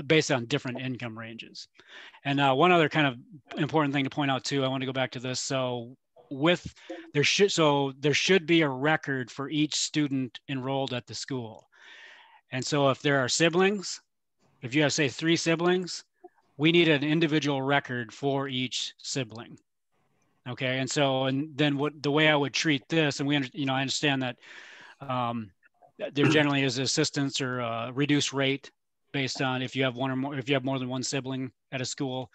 based on different income ranges. And one other kind of important thing to point out too, I want to go back to this. So there should be a record for each student enrolled at the school. And so if there are siblings, if you have say 3 siblings, we need an individual record for each sibling. Okay. And so, and then the way I would treat this, and I understand that there generally is assistance or a reduced rate based on if you have more than one sibling at a school.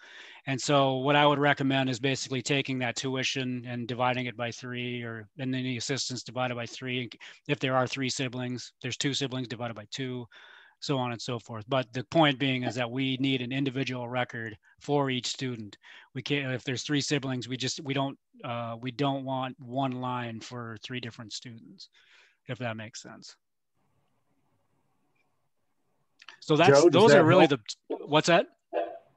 And so what I would recommend is basically taking that tuition and dividing it by 3, and then the assistance divided by 3. If there are 3 siblings, there's 2 siblings divided by 2, so on and so forth. But the point being is that we need an individual record for each student. We can't, if there's 3 siblings, we don't want one line for 3 different students, if that makes sense. So those are really what's that?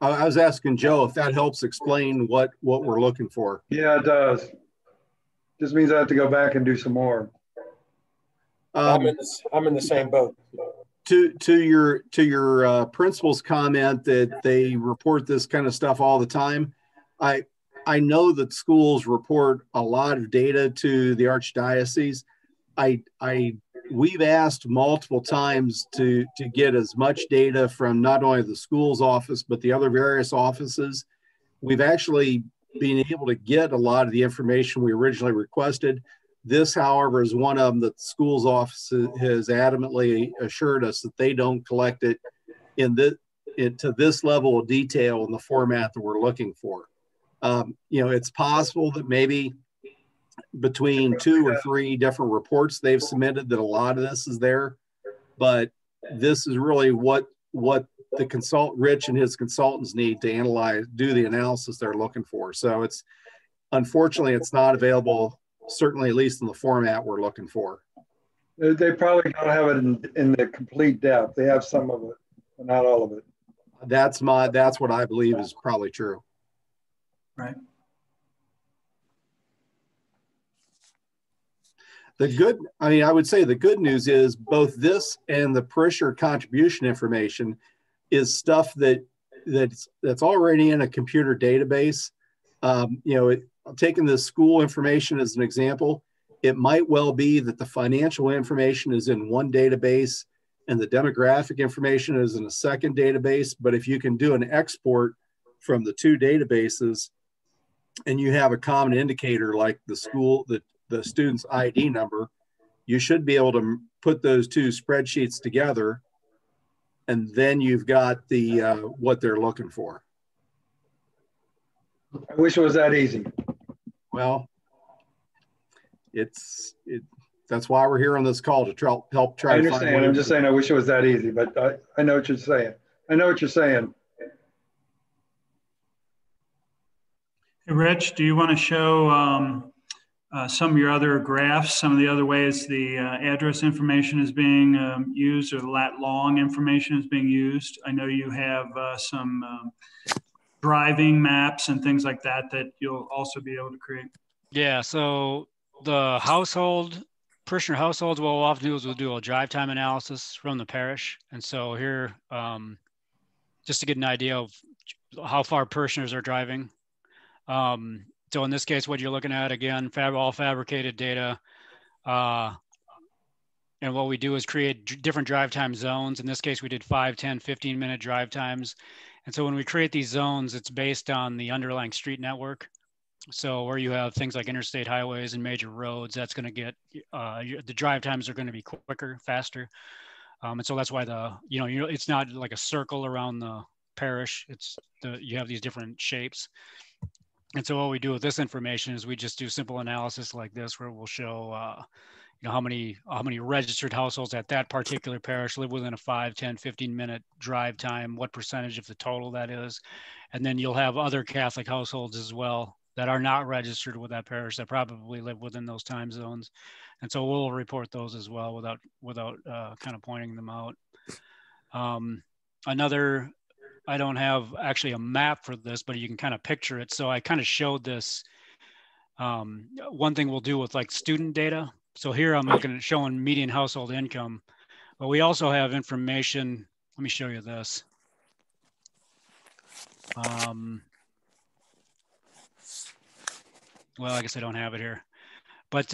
I was asking Joe if that helps explain what we're looking for. Yeah, it does. Just means I have to go back and do some more. I'm in the same boat. To your principal's comment that they report this kind of stuff all the time, I know that schools report a lot of data to the Archdiocese. We've asked multiple times to get as much data from not only the school's office, but the other various offices. We've actually been able to get a lot of the information we originally requested. This, however, is one of them that the school's office has adamantly assured us that they don't collect it to this level of detail in the format that we're looking for. It's possible that maybe between 2 or 3 different reports they've submitted that a lot of this is there, but this is really what the Rich and his consultants need to do the analysis they're looking for. So unfortunately it's not available, certainly at least in the format we're looking for. They probably don't have it in the complete depth. They have some of it, but not all of it. That's what I believe is probably true. Right. I would say the good news is both this and the parishioner contribution information is stuff that's already in a computer database. Taking the school information as an example, it might well be that the financial information is in one database and the demographic information is in a second database. But if you can do an export from the 2 databases and you have a common indicator like the student's ID number, you should be able to put those 2 spreadsheets together, and then you've got the what they're looking for. I wish it was that easy. Well, that's why we're here on this call, to help try. I understand. I'm just saying I wish it was that easy, but I know what you're saying. Hey, Rich, do you want to show some of your other graphs, some of the other ways the address information is being used, or the lat long information is being used? I know you have some driving maps and things like that you'll also be able to create. Yeah, so the parishioner households, what we'll often do is we'll do a drive time analysis from the parish. And so here, just to get an idea of how far parishioners are driving. So in this case, what you're looking at, again, all fabricated data. And what we do is create different drive time zones. In this case, we did 5, 10, 15-minute drive times. And so when we create these zones, it's based on the underlying street network. So where you have things like interstate highways and major roads, that's going to get, the drive times are going to be quicker, faster. And so that's why it's not like a circle around the parish. You have these different shapes. And so what we do with this information is we just do simple analysis like this, where we'll show, how many registered households at that particular parish live within a 5, 10, 15-minute drive time, what percentage of the total that is. And then you'll have other Catholic households as well that are not registered with that parish that probably live within those time zones. And so we'll report those as well without kind of pointing them out. I don't have actually a map for this, but you can kind of picture it. So I kind of showed this. One thing we'll do with like student data. So here I'm looking at showing median household income, but we also have information. Let me show you this. Well, I guess I don't have it here, but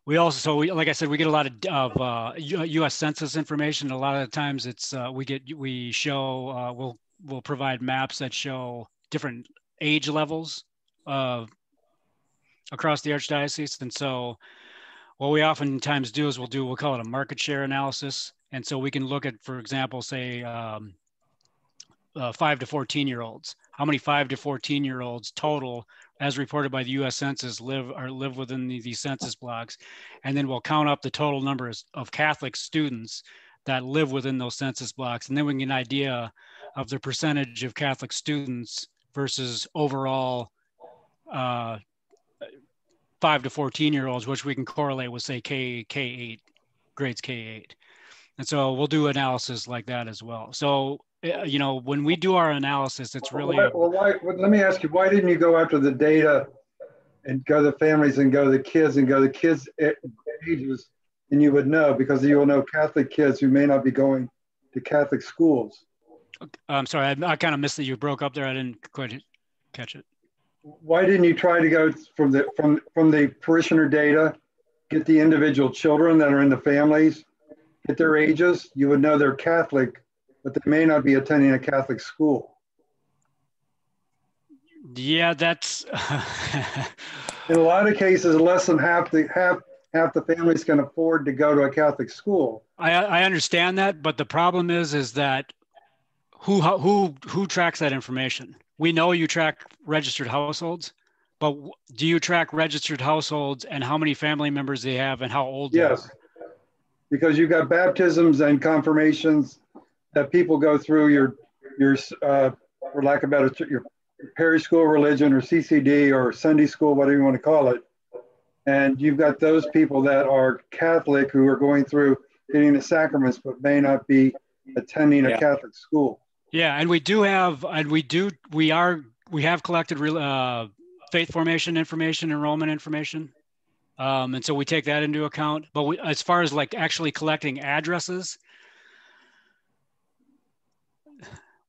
we also, so like I said, we get a lot of U.S. Census information. A lot of the times it's we'll provide maps that show different age levels across the Archdiocese. And so what we oftentimes do is we'll call it a market share analysis. And so we can look at, for example, say 5 to 14-year-olds. How many 5 to 14-year-olds total, as reported by the U.S. Census, live within these census blocks, and then we'll count up the total numbers of Catholic students that live within those census blocks, and then we can get an idea of the percentage of Catholic students versus overall 5 to 14-year-olds, which we can correlate with, say, K8, grades K8. And so we'll do analysis like that as well. So, you know, when we do our analysis, it's really... Let me ask you, why didn't you go after the data and go to the families and go to the kids and go to the kids' ages, and you would know, because you will know Catholic kids who may not be going to Catholic schools. I'm sorry, I kind of missed that. You broke up there. I didn't quite catch it. Why didn't you try to go from the parishioner data, get the individual children that are in the families, get their ages? You would know they're Catholic, but they may not be attending a Catholic school. Yeah, that's... In a lot of cases, less than half the families can afford to go to a Catholic school. I understand that, but the problem is that who tracks that information? We know you track registered households, but do you track registered households and how many family members they have and how old they are? Yes, because you've got baptisms and confirmations that people go through your for lack of better, your parish school religion or CCD or Sunday school, whatever you want to call it. And you've got those people that are Catholic who are going through getting the sacraments, but may not be attending a Catholic school. Yeah, and we have collected faith formation information, enrollment information. And so we take that into account. But as far as like actually collecting addresses,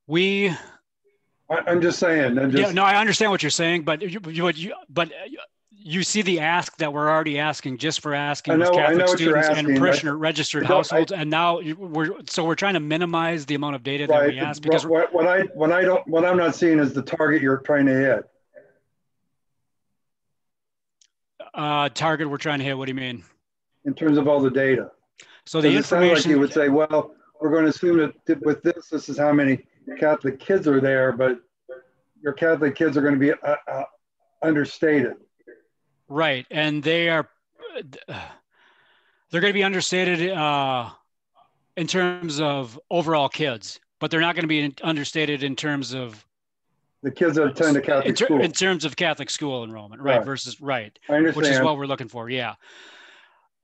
I'm just saying. Yeah, no, I understand what you're saying, but you see the ask that we're already asking just for asking Catholic students and parishioner registered households, and now we're trying to minimize the amount of data that we ask, because what I'm not seeing is the target you're trying to hit. Target we're trying to hit. What do you mean? In terms of all the data. So the information. It sounds like you would say, well, we're going to assume that with this is how many Catholic kids are there, but your Catholic kids are going to be understated. Right, and they're going to be understated in terms of overall kids, but they're not going to be understated in terms of the kids that attend a Catholic school. In terms of Catholic school enrollment, right? Versus I understand. Which is what we're looking for. Yeah.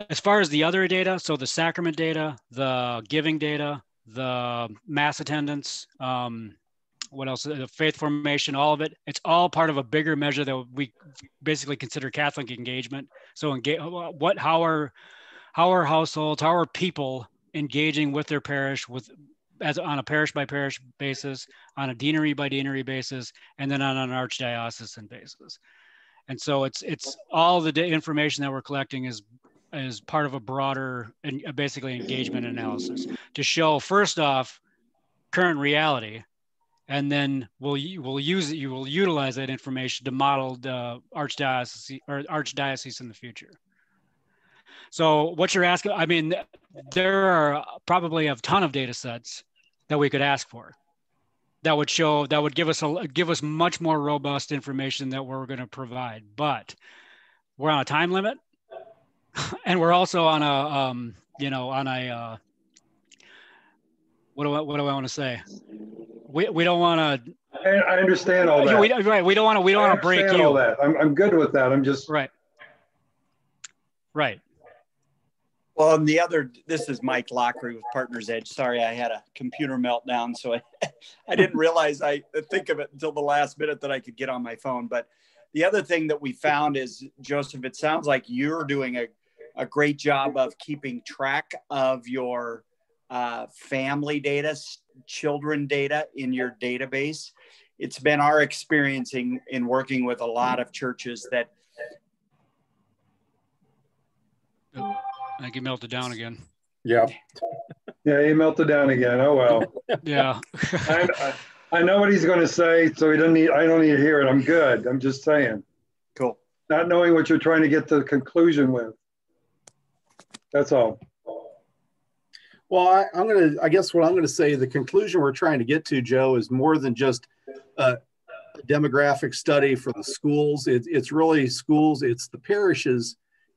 As far as the other data, so the sacrament data, the giving data, the mass attendance, what else? The faith formation, all of it. It's all part of a bigger measure that we basically consider Catholic engagement. So how are households, how are people engaging with their parish on a parish by parish basis, on a deanery by deanery basis, and then on an archdiocesan basis. And so it's all the information that we're collecting is part of a broader and basically engagement analysis to show, first off, current reality, and then you will utilize that information to model the archdiocese in the future. So what you're asking, I mean, there are probably a ton of data sets that we could ask for that would give us much more robust information that we're going to provide, but we're on a time limit. And we're also on what do I want to say? We don't want to. I understand all that. We don't want to break you. All that. I'm good with that. I'm just right. Well, and this is Mike Lockery with Partners Edge. Sorry, I had a computer meltdown, so I didn't realize I think of it until the last minute that I could get on my phone. But the other thing that we found is, Joseph, it sounds like you're doing a great job of keeping track of your family data, children data in your database. It's been our experience in working with a lot of churches that. I think he melted down again. Yeah. Yeah, he melted down again. Oh, well. Yeah. I know what he's going to say, so I don't need to hear it. I'm good. I'm just saying. Cool. Not knowing what you're trying to get to the conclusion with. That's all. Well, I guess what I'm going to say, the conclusion we're trying to get to, Joe, is more than just a demographic study for the schools. It's really schools. It's the parishes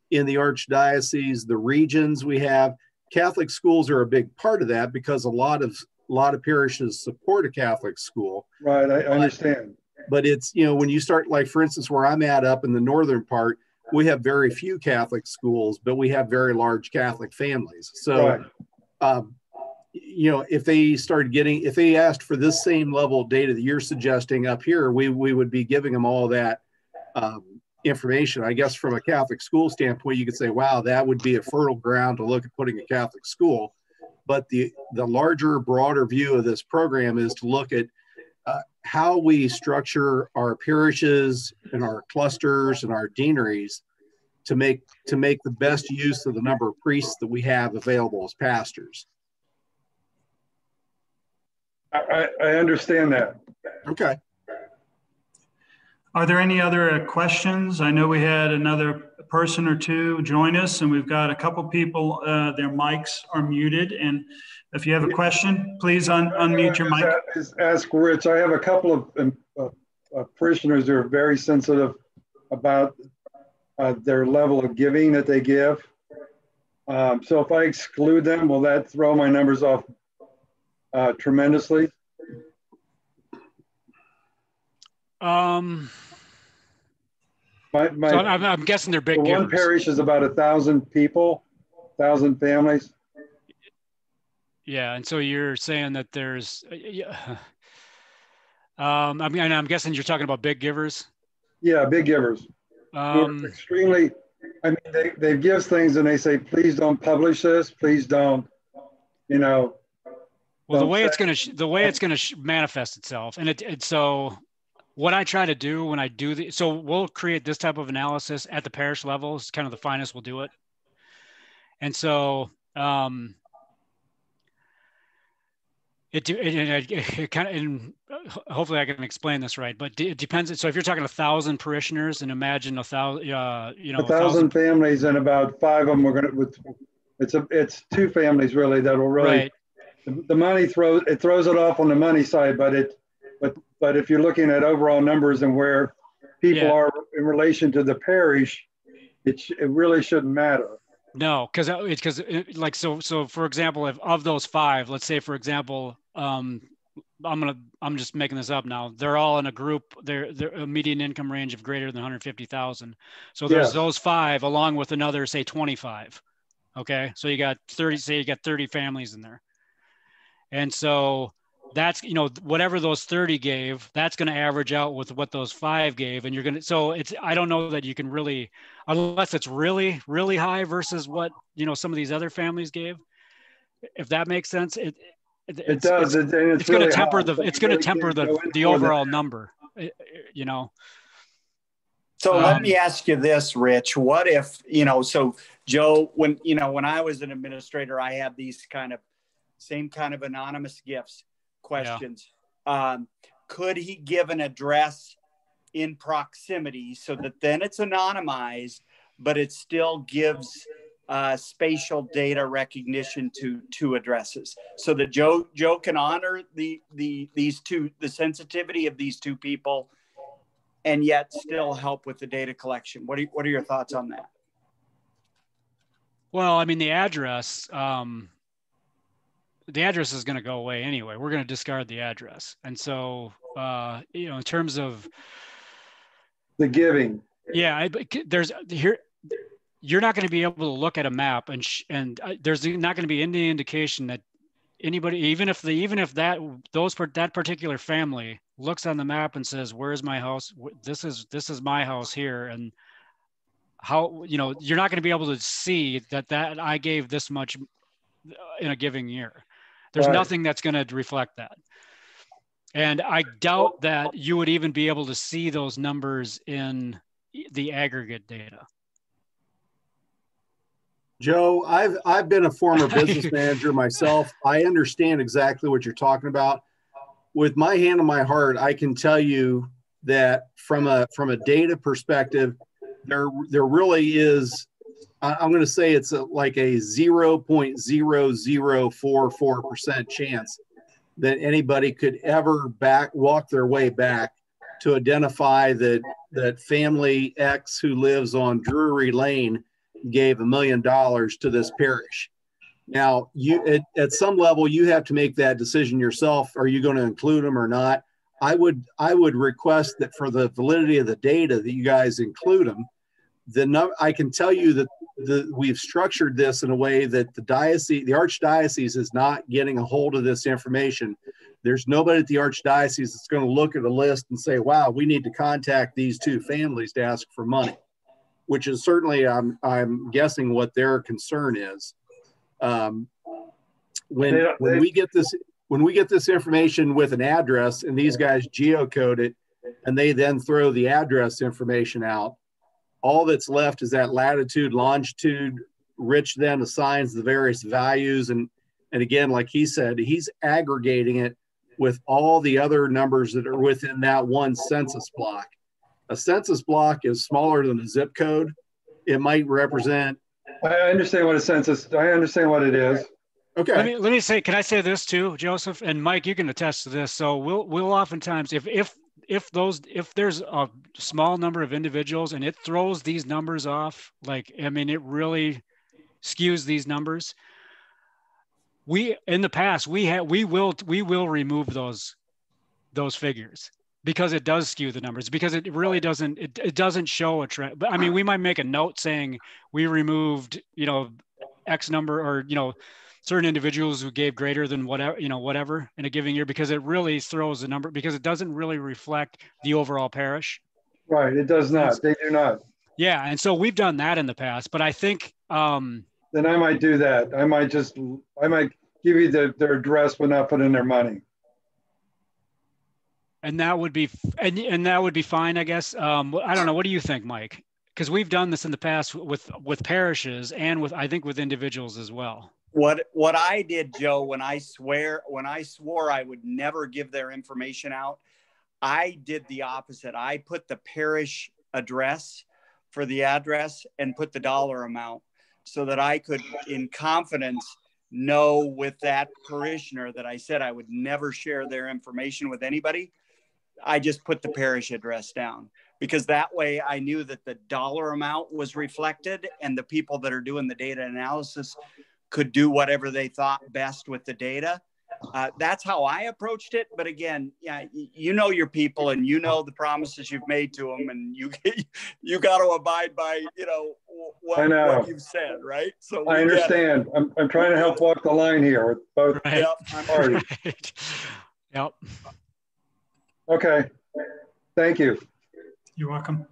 in the archdiocese, the regions we have. Catholic schools are a big part of that because a lot of parishes support a Catholic school. Right, I understand. But it's, when you start, like, for instance, where I'm at up in the northern part, we have very few Catholic schools, but we have very large Catholic families. So, right. If they asked for this same level of data that you're suggesting up here, we would be giving them all that information. I guess from a Catholic school standpoint, you could say, wow, that would be a fertile ground to look at putting a Catholic school. But the larger, broader view of this program is to look at how we structure our parishes and our clusters and our deaneries to make the best use of the number of priests that we have available as pastors. I understand that. Okay. Are there any other questions? I know we had another person or two join us, and we've got a couple people, their mics are muted. And if you have a question, please unmute your mic. Ask Rich. I have a couple of parishioners who are very sensitive about their level of giving that they give. So if I exclude them, will that throw my numbers off tremendously? So I'm guessing they're big givers. One parish is about 1,000 people, 1,000 families. Yeah, and so you're saying that there's, I'm guessing you're talking about big givers. Yeah, big givers. Extremely. I mean, they give things and they say, please don't publish this. Please don't. Well, the way it's going to manifest itself, and so what I try to do when I do so we'll create this type of analysis at the parish level. It's kind of the finest we'll do it. And so it kind of, and hopefully I can explain this right, but it depends. So if you're talking 1,000 parishioners, and imagine 1,000, 1,000 families, and about 5 of them are going to, it's 2 families really that will really, right. The money throws it off on the money side, but if you're looking at overall numbers and where people are in relation to the parish, it really shouldn't matter. No, because like so for example, if of those 5, let's say for example, I'm just making this up now. They're all in a group. They're a median income range of greater than 150,000. So there's those 5 along with another, say 25. Okay, so you got 30. Say you got 30 families in there, and so that's, whatever those 30 gave, that's going to average out with what those 5 gave. And you're going to, so I don't know that you can really, unless it's really, really high versus what, some of these other families gave, if that makes sense. It does. It's going to temper the overall number, So let me ask you this, Rich. What if, so Joe, when I was an administrator, I had these same kind of anonymous gifts. Questions. Yeah. Could he give an address in proximity so that then it's anonymized, but it still gives spatial data recognition to addresses, so that Joe can honor the sensitivity of these 2 people, and yet still help with the data collection? What are your thoughts on that? Well, I mean, the address is going to go away anyway. We're going to discard the address. And so, in terms of the giving, you're not going to be able to look at a map and there's not going to be any indication that anybody, even if that particular family looks on the map and says, where's my house? This is my house here. And how, you're not going to be able to see that I gave this much in a giving year. There's Right. nothing that's going to reflect that. And I doubt that you would even be able to see those numbers in the aggregate data. Joe, I've been a former business manager myself. I understand exactly what you're talking about. With my hand on my heart, I can tell you that from a data perspective, there really is. I'm going to say it's like a 0.0044% chance that anybody could ever walk their way back to identify that family X who lives on Drury Lane gave $1 million to this parish. Now, you at some level, you have to make that decision yourself. Are you going to include them or not? I would request that for the validity of the data that you guys include them. I can tell you that we've structured this in a way that the archdiocese is not getting a hold of this information. There's nobody at the archdiocese that's going to look at a list and say, wow, we need to contact these two families to ask for money, which is certainly, I'm guessing, what their concern is. When we get this information with an address and these guys geocode it and they then throw the address information out, all that's left is that latitude, longitude. Rich then assigns the various values. And again, like he said, he's aggregating it with all the other numbers that are within that one census block. A census block is smaller than a zip code. It might represent. I understand what a census, I understand what it is. Okay. Let me say, can I say this too, Joseph and Mike, you can attest to this. So we'll oftentimes, if there's a small number of individuals and it throws these numbers off, like, I mean, it really skews these numbers. In the past, we will remove those figures because it does skew the numbers, because it really doesn't, it doesn't show a trend. But I mean, we might make a note saying we removed, X number, or, certain individuals who gave greater than whatever in a given year, because it really throws the number, because it doesn't really reflect the overall parish. Right, it does not. They do not. Yeah, and so we've done that in the past, but I think then I might do that. I might give you their address but not put in their money. And that would be fine, I guess. I don't know. What do you think, Mike? Because we've done this in the past with parishes and with individuals as well. What I did, Joe, when I swore I would never give their information out, I did the opposite. I put the parish address for the address and put the dollar amount so that I could, in confidence, know with that parishioner that I said I would never share their information with anybody. I just put the parish address down, because that way I knew that the dollar amount was reflected and the people that are doing the data analysis could do whatever they thought best with the data. That's how I approached it. But again, yeah, you know your people and you know the promises you've made to them, and you got to abide by what you've said, right? So I understand. I'm trying to help walk the line here with both parties. Right. Yep. Okay. Thank you. You're welcome.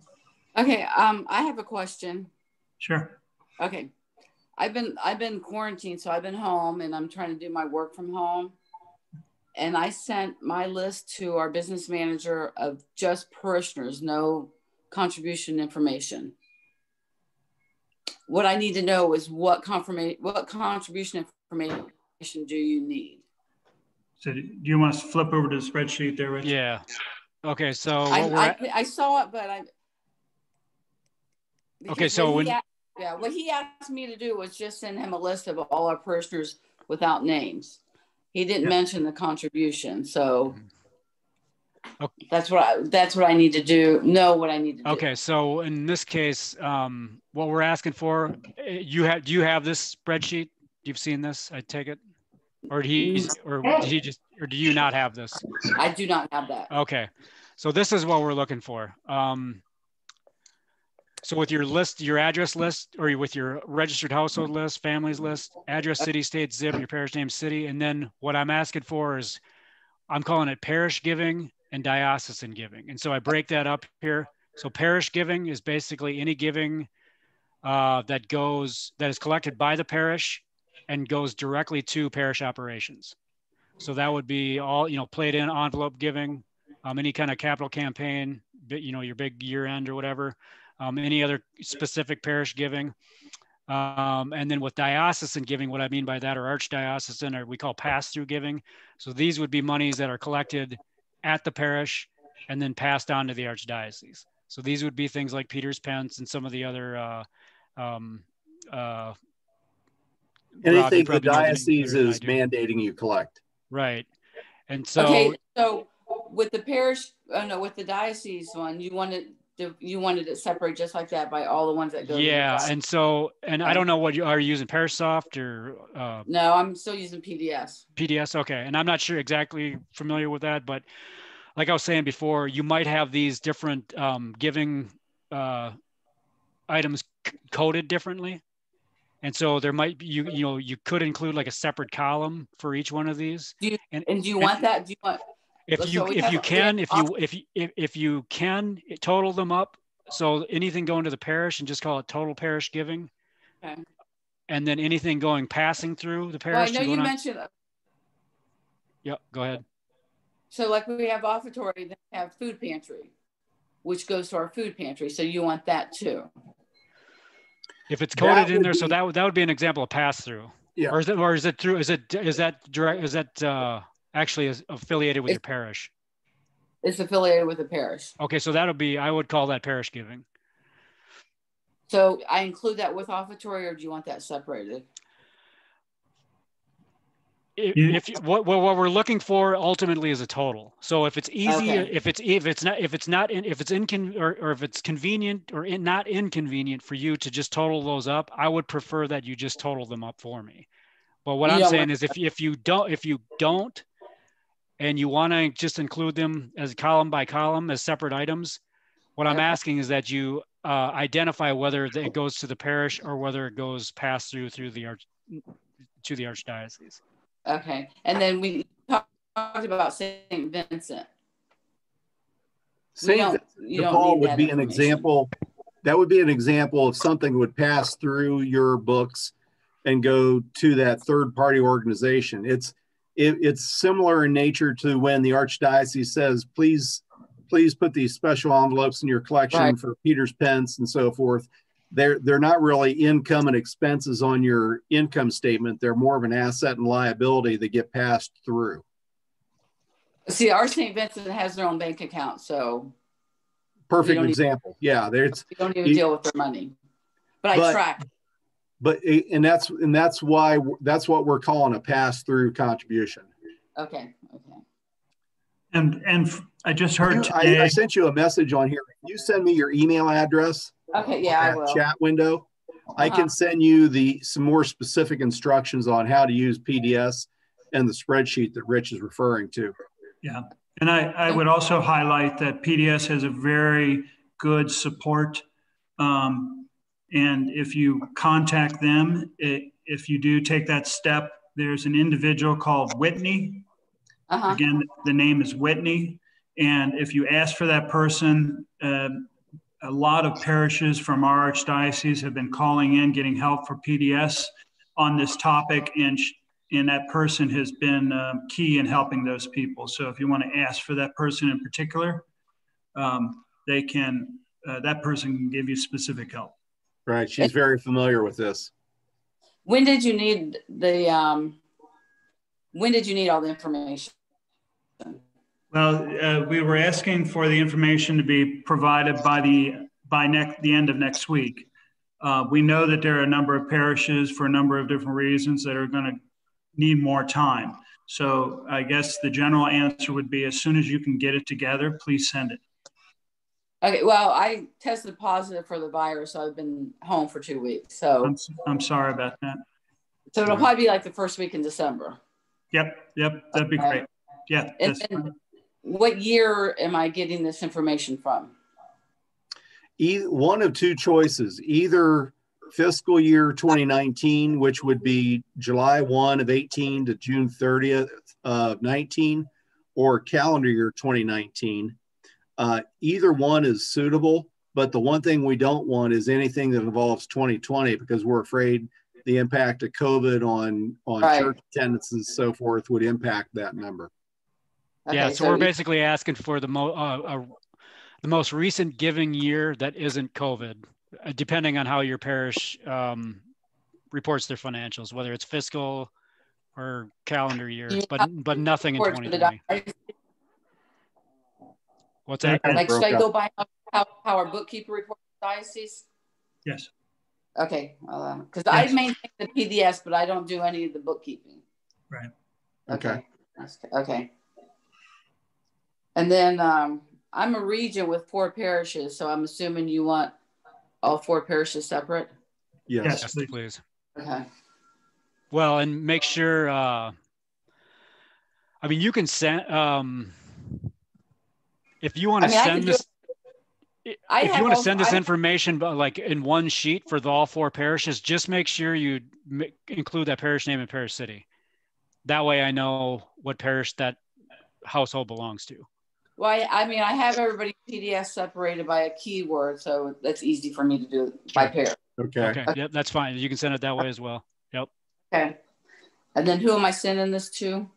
Okay. I have a question. Sure. Okay. I've been quarantined, so I've been home and I'm trying to do my work from home. And I sent my list to our business manager of just parishioners, no contribution information. What I need to know is what contribution information do you need? So do you want us to flip over to the spreadsheet there, Rich? Yeah. Okay. So I saw it, but okay. So what he asked me to do was just send him a list of all our parishioners without names. He didn't mention the contribution, so okay. that's what I need to do. Know what I need to do. Okay, so in this case, what we're asking for, do you have this spreadsheet? You've seen this, I take it, or do you not have this? I do not have that. Okay, so this is what we're looking for. So with your list, your address list, or with your registered household list, families list, address, city, state, zip, your parish name, city. And then what I'm asking for is, I'm calling it parish giving and diocesan giving. And so I break that up here. So parish giving is basically any giving that is collected by the parish and goes directly to parish operations. So that would be all, plate in envelope giving, any kind of capital campaign, your big year end or whatever, any other specific parish giving. And then with diocesan giving, what I mean by that, or archdiocesan, or we call pass-through giving. So these would be monies that are collected at the parish and then passed on to the archdiocese. So these would be things like Peter's Pence and some of the other anything the diocese is mandating you collect. Right. And so, okay, so with the parish, with the diocese one, you wanted it separate just like that by all the ones that go. Yeah, and so, and I don't know what are you using, ParishSoft or? No, I'm still using PDS. PDS, okay, and I'm not sure exactly familiar with that, but like I was saying before, you might have these different giving items coded differently. And so there might be, you could include like a separate column for each one of these. Do you want that? Do you want? If you can total them up, so anything going to the parish and just call it total parish giving. Okay. And then anything passing through the parish. Well, I know you mentioned. Yep, go ahead. So like we have offertory, then we have food pantry, which goes to our food pantry. So you want that too. If it's coded in there, so that would be an example of pass through. Yeah. Or is that actually affiliated with your parish? It's affiliated with the parish. Okay, so I would call that parish giving. So I include that with offertory, or do you want that separated? What we're looking for ultimately is a total. So if it's easy, okay. if it's convenient or not inconvenient for you to just total those up, I would prefer that you just total them up for me. But what I'm saying is if you don't, and you want to just include them as column by column as separate items, what I'm asking is that you identify whether it goes to the parish or whether it goes pass through to the archdiocese. Okay, and then we talked about St. Vincent. St. de Paul would be an example. That would be an example of something that would pass through your books and go to that third-party organization. It's similar in nature to when the archdiocese says, please put these special envelopes in your collection for Peter's Pence and so forth. They're not really income and expenses on your income statement. They're more of an asset and liability that get passed through. See, our St. Vincent has their own bank account, so perfect example. We don't even deal with their money, but I track. And that's what we're calling a pass-through contribution. Okay. And I just heard today. I sent you a message on here. Can you send me your email address? Okay, yeah, I will. Chat window. I can send you some more specific instructions on how to use PDS and the spreadsheet that Rich is referring to. Yeah, and I would also highlight that PDS has a very good support. And if you contact them, if you do take that step, there's an individual called Whitney. Again, the name is Whitney. And if you ask for that person, a lot of parishes from our archdiocese have been calling in, getting help for PDS on this topic, and that person has been key in helping those people. So if you want to ask for that person in particular, that person can give you specific help. Right, she's very familiar with this. When did you need all the information? Well, we were asking for the information to be provided by the end of next week. We know that there are a number of parishes for a number of different reasons that are going to need more time. So I guess the general answer would be as soon as you can get it together, please send it. Okay. Well, I tested positive for the virus, so I've been home for 2 weeks. So I'm sorry about that. So it'll probably be like the first week in December. Yep. That'd be great. Yeah. And what year am I getting this information from? One of two choices, either fiscal year 2019, which would be July 1 of 18 to June 30th of 19, or calendar year 2019. Either one is suitable, but the one thing we don't want is anything that involves 2020, because we're afraid the impact of COVID on Right. church attendance and so forth would impact that number. Okay, Yeah, so we're basically asking for the most recent giving year that isn't COVID, depending on how your parish reports their financials, whether it's fiscal or calendar year, but nothing in 2020. What's that? Like, should I go by how our bookkeeper reports the diocese? Yes. Okay, because I maintain the PDS, but I don't do any of the bookkeeping. Right. Okay. Okay. And then I'm a region with 4 parishes, so I'm assuming you want all 4 parishes separate? Yes, Yes, please. Okay. Well, and make sure, I mean, you can send, if you want to send this, if you want to send this information, but like in one sheet for all 4 parishes, just make sure you include that parish name and parish city. That way I know what parish that household belongs to. Well, I mean, I have everybody PDS separated by a keyword, so that's easy for me to do by parish. Okay. Yep, that's fine. You can send it that way as well. Yep. Okay. And then who am I sending this to?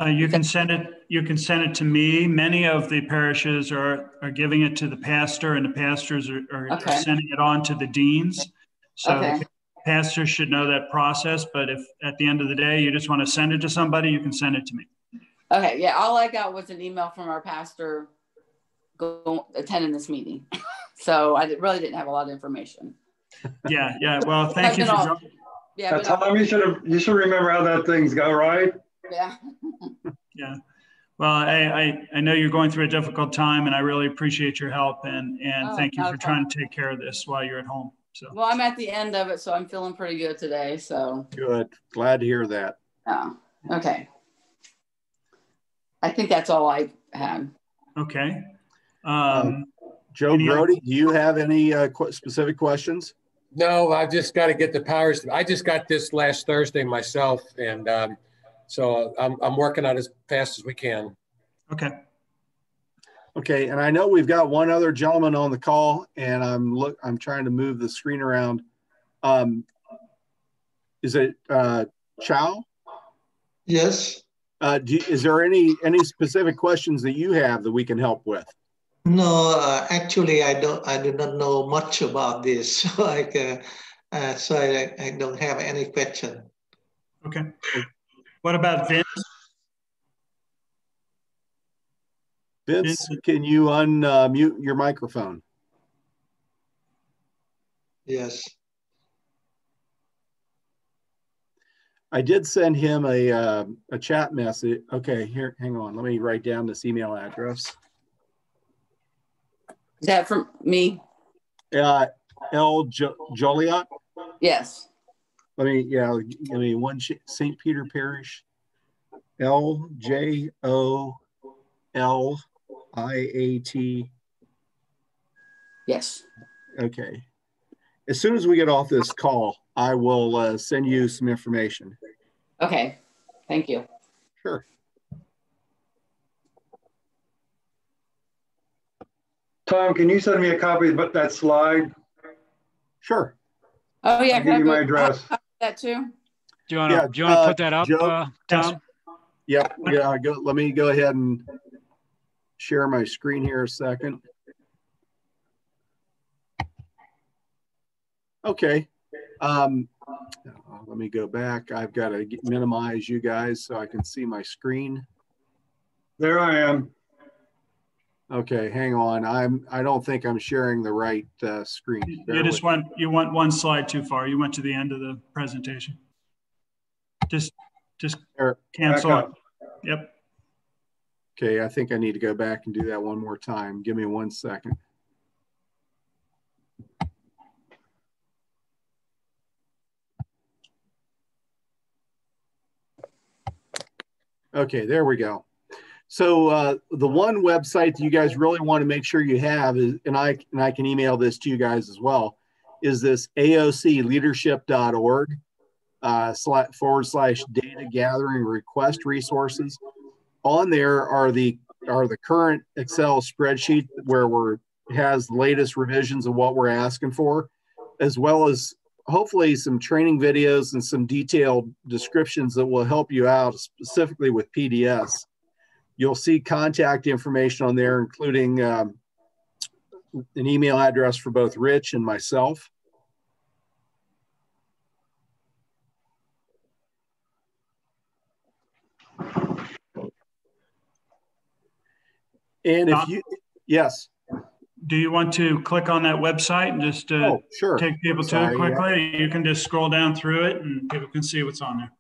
You can send it. You can send it to me. Many of the parishes are giving it to the pastor, and the pastors are sending it on to the deans. So the pastors should know that process. But if at the end of the day you just want to send it to somebody, you can send it to me. Okay. Yeah. All I got was an email from our pastor attending this meeting, so I really didn't have a lot of information. Yeah. Yeah. Well, thank you for joining. Yeah. Tom, you should remember how that things go, right? Yeah. Yeah. Well, I know you're going through a difficult time, and I really appreciate your help, and thank you for trying to take care of this while you're at home. So. Well, I'm at the end of it, so I'm feeling pretty good today. So. Good. Glad to hear that. Yeah. Okay. I think that's all I had. Okay. Joe Brody, do you have any specific questions? No, I've just got to get the powers. I just got this last Thursday myself, and so I'm working on it as fast as we can. Okay. Okay, and I know we've got one other gentleman on the call, and I'm trying to move the screen around. Is it Chow? Yes. Is there any specific questions that you have that we can help with? No, actually, I do not know much about this, so I don't have any question. Okay. What about Vince? Vince, can you unmute your microphone? Yes. I did send him a chat message. Okay, here, hang on. Let me write down this email address. Is that from me? L. Joliot? Yes. Let me one St. Peter Parish. LJOLIAT. Yes. Okay. As soon as we get off this call, I will send you some information. Okay. Thank you. Sure. Tom, can you send me a copy of that slide? Sure. Oh yeah. I'll give you my address. That too. Do you want to put that up, Joe? Tom? Yep. Yeah. Let me go ahead and share my screen here a second. Okay. Let me go back. I've got to minimize you guys so I can see my screen. There I am. Okay, hang on. I don't think I'm sharing the right screen. You went one slide too far. You went to the end of the presentation. Just cancel it. Yep. Okay, I think I need to go back and do that one more time. Give me 1 second. Okay, there we go. So the one website that you guys really want to make sure you have is, and I can email this to you guys as well, is this aocleadership.org / data gathering request resources. On there are the current Excel spreadsheet where has the latest revisions of what we're asking for, as well as hopefully some training videos and some detailed descriptions that will help you out specifically with PDS. You'll see contact information on there, including an email address for both Rich and myself. And if you, yes. Do you want to click on that website and just sure. take people to it quickly? Yeah. You can just scroll down through it and people can see what's on there.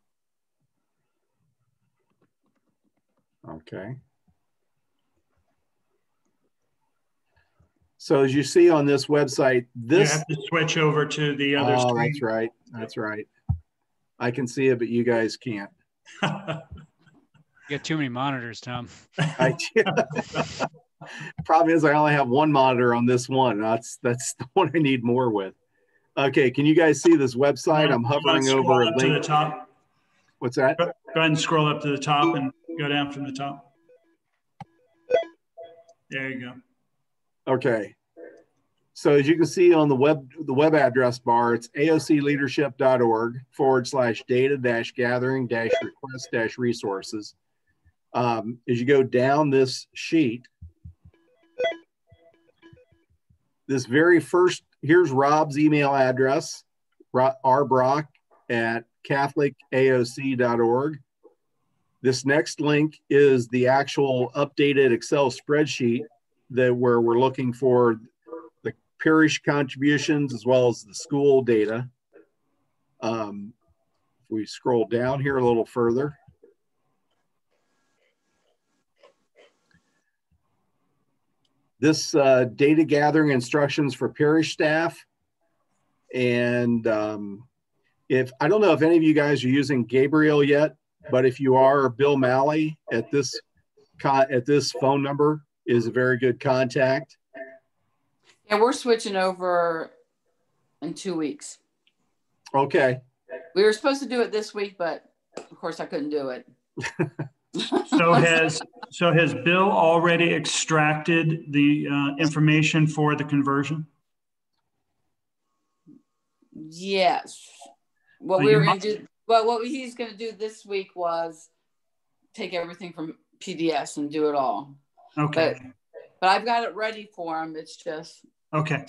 Okay. So as you see on this website, this— you have to switch over to the other screen. That's right. That's right. I can see it, but you guys can't. You got too many monitors, Tom. Problem is I only have one monitor on this one. That's the one I need more with. Okay, can you guys see this website? I'm hovering over a link. To the top. What's that? Go ahead and scroll up to the top and go down from the top. There you go. Okay. So as you can see on the web address bar, it's aocleadership.org/data-gathering-request-resources. As you go down this sheet, this very first, here's Rob's email address, rbrock@catholicaoc.org. This next link is the actual updated Excel spreadsheet where we're looking for the parish contributions as well as the school data. If we scroll down here a little further, this data gathering instructions for parish staff. And if I don't know if any of you guys are using Gabriel yet, but if you are, Bill Malley at this phone number is a very good contact. Yeah, we're switching over in 2 weeks. Okay. We were supposed to do it this week, but of course I couldn't do it. So has Bill already extracted the information for the conversion? Yes. What we were going to do, well, what he's going to do this week was take everything from PDS and do it all. Okay. But I've got it ready for him. It's just okay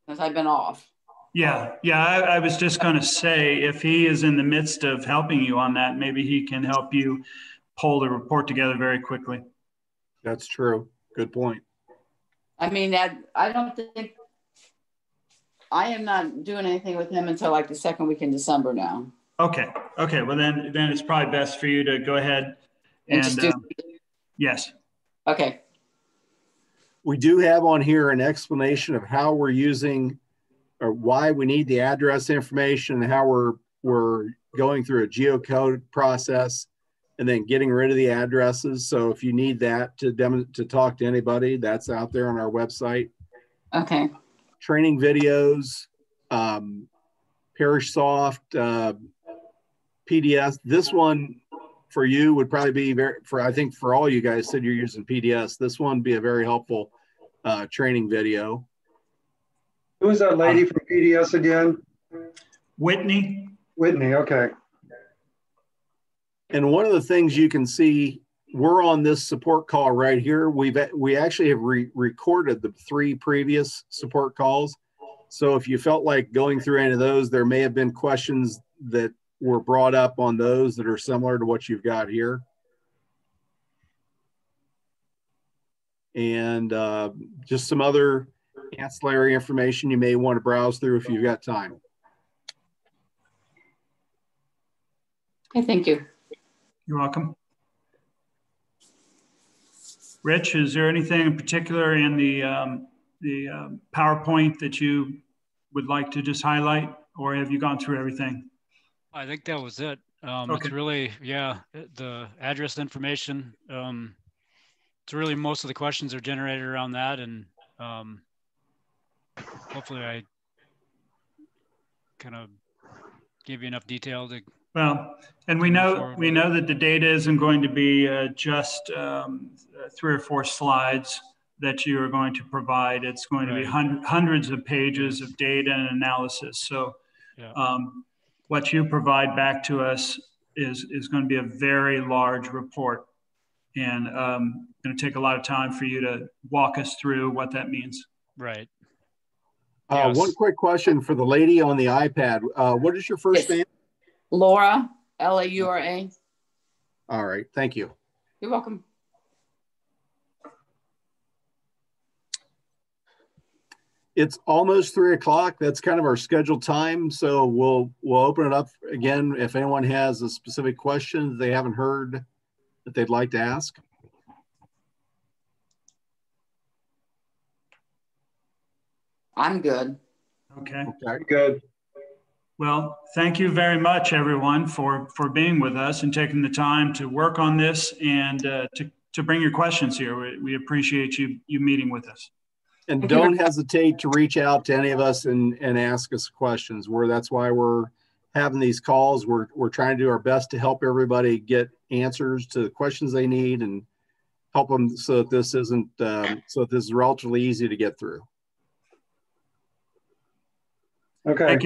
since I've been off. Yeah. I was just going to say, if he is in the midst of helping you on that, maybe he can help you pull the report together very quickly. That's true. Good point. I mean, I don't think I am not doing anything with him until like the second week in December now. Okay. Well, then it's probably best for you to go ahead and yes. Okay. We do have on here an explanation of how we're using or why we need the address information and how we're going through a geocode process and then getting rid of the addresses. So if you need that to talk to anybody, that's out there on our website. Okay. Training videos, ParishSoft, PDS. This one for you would probably be I think for all you guys said you're using PDS, this one would be a very helpful training video. Who is that lady from PDS again? Whitney. Whitney, okay. And one of the things you can see, we're on this support call right here. We actually have recorded the 3 previous support calls. So if you felt like going through any of those, there may have been questions that were brought up on those that are similar to what you've got here. And just some other ancillary information you may want to browse through if you've got time. Okay, thank you. You're welcome. Rich, is there anything in particular in the PowerPoint that you would like to just highlight, or have you gone through everything? I think that was it. Okay. It's really, the address information. It's really most of the questions are generated around that, and hopefully I kind of gave you enough detail to. Well, and we know that the data isn't going to be just 3 or 4 slides that you are going to provide. It's going to be hundreds of pages of data and analysis. So Yeah. What you provide back to us is going to be a very large report, and going to take a lot of time for you to walk us through what that means. Right. Yes. One quick question for the lady on the iPad. What is your first name? Laura, Laura. All right. Thank you. You're welcome. It's almost 3 o'clock. That's kind of our scheduled time. So we'll open it up again. If anyone has a specific question they haven't heard that they'd like to ask. I'm good. Okay. Good. Well, thank you very much, everyone, for being with us and taking the time to work on this and to bring your questions here. We appreciate you meeting with us. And don't hesitate to reach out to any of us and ask us questions. That's why we're having these calls. We're trying to do our best to help everybody get answers to the questions they need and help them so that this isn't so that this is relatively easy to get through. Okay.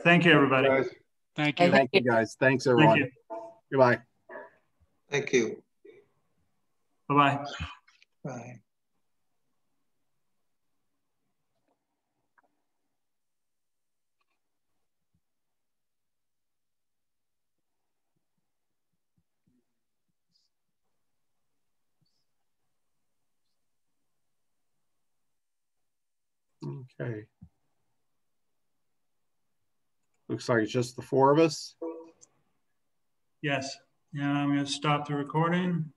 Thank you, everybody. Guys. Thank you. Thank you, guys. Thanks, everyone. Thank you. Goodbye. Thank you. Bye-bye. Bye. Okay. Looks like it's just the 4 of us. Yes. Yeah, I'm going to stop the recording.